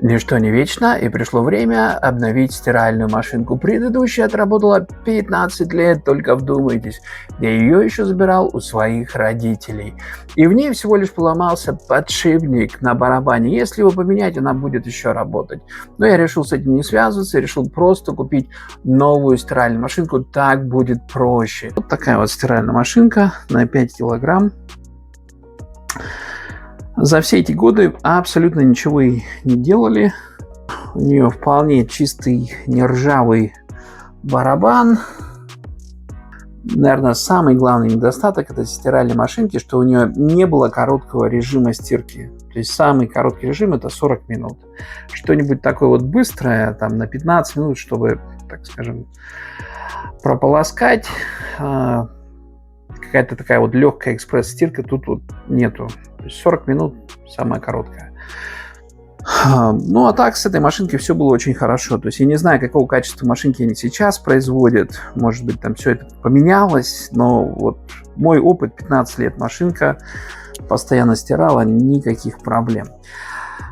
Ничто не вечно, и пришло время обновить стиральную машинку. Предыдущая отработала 15 лет, только вдумайтесь. Я ее еще забирал у своих родителей. И в ней всего лишь поломался подшипник на барабане. Если его поменять, она будет еще работать. Но я решил с этим не связываться, решил просто купить новую стиральную машинку. Так будет проще. Вот такая вот стиральная машинка на 5 килограмм. За все эти годы абсолютно ничего и не делали. У нее вполне чистый, нержавый барабан. Наверное, самый главный недостаток этой стиральной машинки, что у нее не было короткого режима стирки. То есть самый короткий режим — это 40 минут. Что-нибудь такое вот быстрое, там на 15 минут, чтобы, так скажем, прополоскать. Какая-то такая вот легкая экспресс-стирка тут вот нету. То есть 40 минут самая короткая. Ну, а так с этой машинкой все было очень хорошо. То есть я не знаю, какого качества машинки они сейчас производят. Может быть, там все это поменялось. Но вот мой опыт — 15 лет машинка. Постоянно стирала, никаких проблем.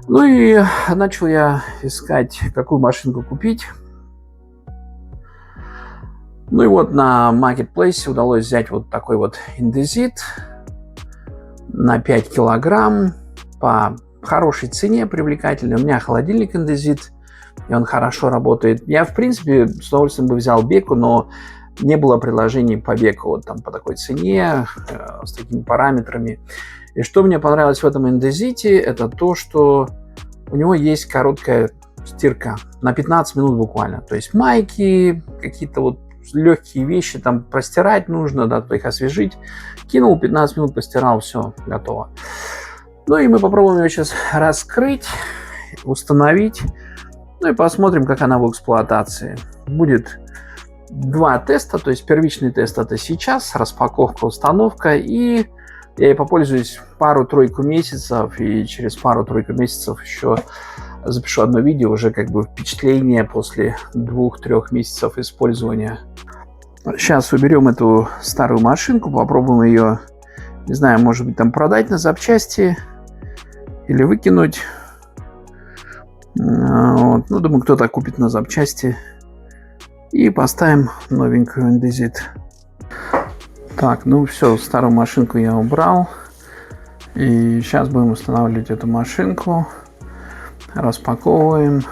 Ну и начал я искать, какую машинку купить. Ну и вот на Marketplace удалось взять вот такой вот Indesit на 5 килограмм по хорошей цене, привлекательной. У меня холодильник Indesit, и он хорошо работает. Я, в принципе, с удовольствием бы взял Беку, но не было предложений по Беку вот там по такой цене, с такими параметрами. И что мне понравилось в этом Indesit, это то, что у него есть короткая стирка на 15 минут буквально. То есть майки, какие-то вот легкие вещи, там простирать нужно, да, то их освежить. Кинул, 15 минут постирал, все, готово. Ну и мы попробуем ее сейчас раскрыть, установить, ну и посмотрим, как она в эксплуатации. Будет два теста, то есть первичный тест — это сейчас, распаковка, установка, и я ей попользуюсь пару-тройку месяцев, и через пару-тройку месяцев еще запишу одно видео, уже как бы впечатление после 2-3 месяцев использования. Сейчас уберем эту старую машинку, попробуем ее, не знаю, может быть, там продать на запчасти или выкинуть. Вот. Ну, думаю, кто-то купит на запчасти. И поставим новенькую Indesit. Так, ну все, старую машинку я убрал. И сейчас будем устанавливать эту машинку. Распаковываем.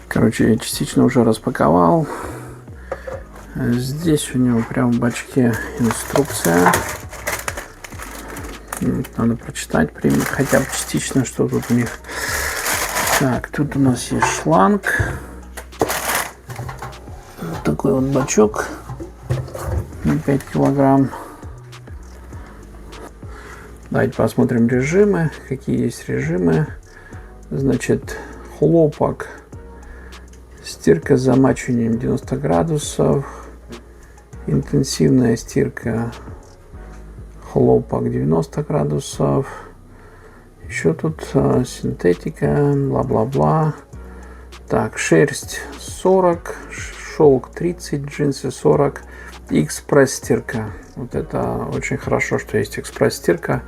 Короче, я частично уже распаковал. Здесь у него прямо в бачке инструкция. Надо прочитать, хотя бы частично, что тут у них. Так, тут у нас есть шланг. Вот такой вот бачок на 5 килограмм. Давайте посмотрим режимы. Какие есть режимы. Значит, хлопок. Стирка с замачиванием 90 градусов. Интенсивная стирка. Хлопок 90 градусов. Еще тут синтетика. Бла-бла-бла. Так, шерсть 40. Шелк 30. Джинсы 40. Экспресс-стирка. Вот это очень хорошо, что есть экспресс-стирка.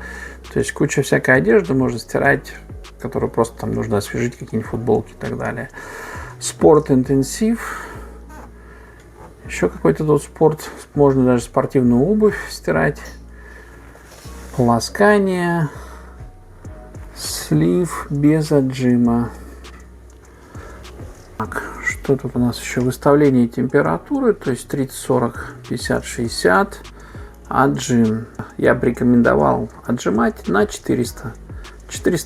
То есть куча всякой одежды можно стирать, которую просто там нужно освежить, какие-нибудь футболки и так далее. Спорт интенсив. Еще какой-то тут спорт. Можно даже спортивную обувь стирать. Полоскание. Слив без отжима. Так, что тут у нас еще? Выставление температуры, то есть 30, 40, 50, 60. Отжим. Я бы рекомендовал отжимать на 400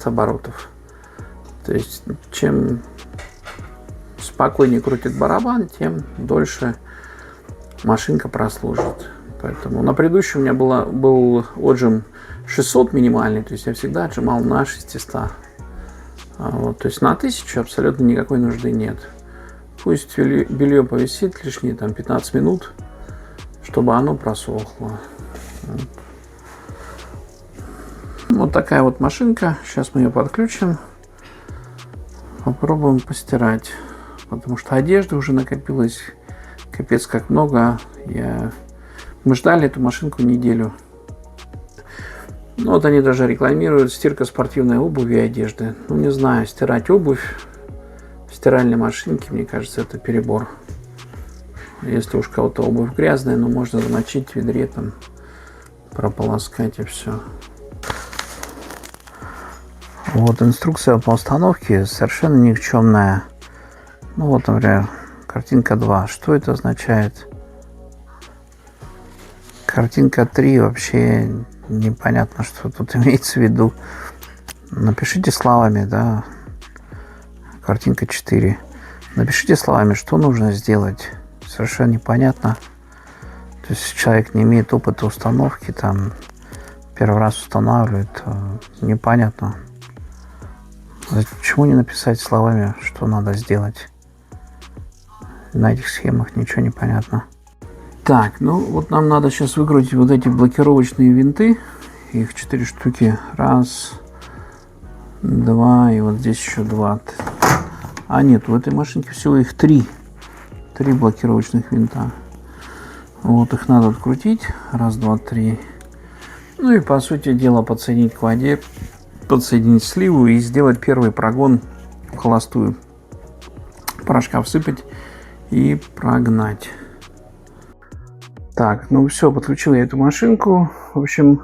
оборотов. То есть чем спокойнее крутит барабан, тем дольше машинка прослужит. Поэтому на предыдущем у меня был отжим 600 минимальный, то есть я всегда отжимал на 600. Вот, то есть на 1000 абсолютно никакой нужды нет. Пусть белье повисит лишние там 15 минут, чтобы оно просохло. Вот такая вот машинка. Сейчас мы ее подключим. Попробуем постирать. Потому что одежды уже накопилось капец как много. Мы ждали эту машинку неделю. Ну, вот они даже рекламируют стирка спортивной обуви и одежды. Ну, не знаю, стирать обувь в стиральной машинке, мне кажется, это перебор. Если уж кого-то обувь грязная, ну, можно замочить в ведре, там, прополоскать и все. Вот инструкция по установке совершенно никчемная. Ну, вот, например, картинка 2. Что это означает? Картинка 3 вообще непонятно, что тут имеется в виду. Напишите словами, да. Картинка 4. Напишите словами, что нужно сделать. Совершенно непонятно. То есть человек не имеет опыта установки, там первый раз устанавливает, непонятно. Почему не написать словами, что надо сделать? На этих схемах ничего не понятно. Так, ну вот нам надо сейчас выкрутить вот эти блокировочные винты. Их 4 штуки. Раз, два, и вот здесь еще 2. А нет, в этой машинке всего их 3. 3 блокировочных винта. Вот их надо открутить. Раз, два, 3. Ну и по сути дела подсоединить к воде, подсоединить сливу и сделать первый прогон в холостую. Порошка всыпать и прогнать. Так, ну все, подключил я эту машинку. В общем,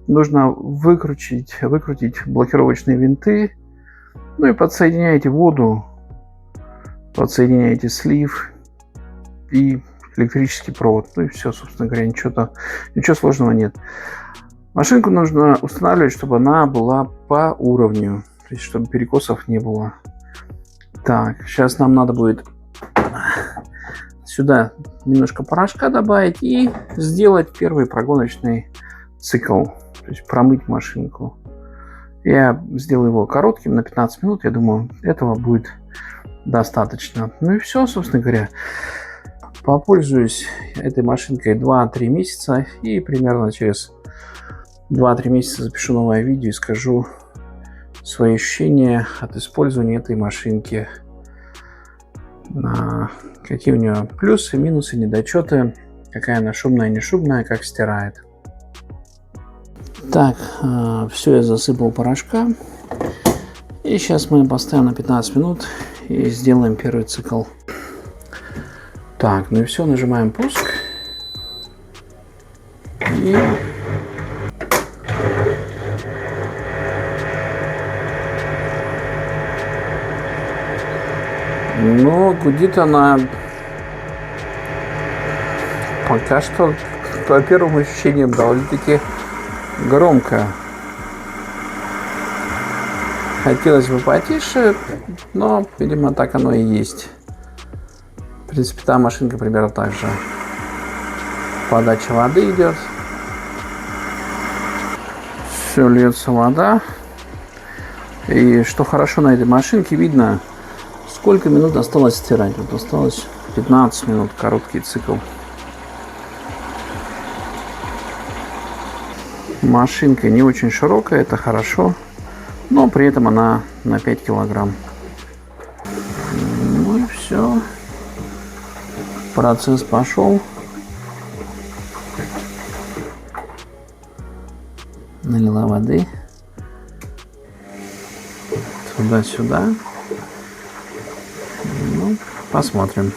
нужно выкрутить блокировочные винты. Ну и подсоединяйте воду, подсоединяйте слив и электрический провод. Ну и все, собственно говоря, ничего сложного нет. Машинку нужно устанавливать, чтобы она была по уровню, то есть чтобы перекосов не было. Так, сейчас нам надо будет сюда немножко порошка добавить и сделать первый прогоночный цикл, то есть промыть машинку. Я сделаю его коротким, на 15 минут, я думаю, этого будет достаточно. Ну и все, собственно говоря. Попользуюсь этой машинкой 2-3 месяца и примерно через 2-3 месяца запишу новое видео и скажу свои ощущения от использования этой машинки. Какие у нее плюсы, минусы, недочеты, какая она шумная, не шумная, как стирает. Так, все, я засыпал порошка. И сейчас мы поставим на 15 минут и сделаем первый цикл. Так, ну и все, нажимаем пуск. И ну, гудит она пока что, по первым ощущениям, довольно-таки громко. Хотелось бы потише, но, видимо, так оно и есть. В принципе, та машинка примерно так же. Подача воды идет. Все, льется вода. И что хорошо на этой машинке, видно, сколько минут осталось стирать. Вот осталось 15 минут, короткий цикл. Машинка не очень широкая, это хорошо, но при этом она на 5 килограмм. Ну и все. Процесс пошел. Налила воды. Туда-сюда. Ну, посмотрим.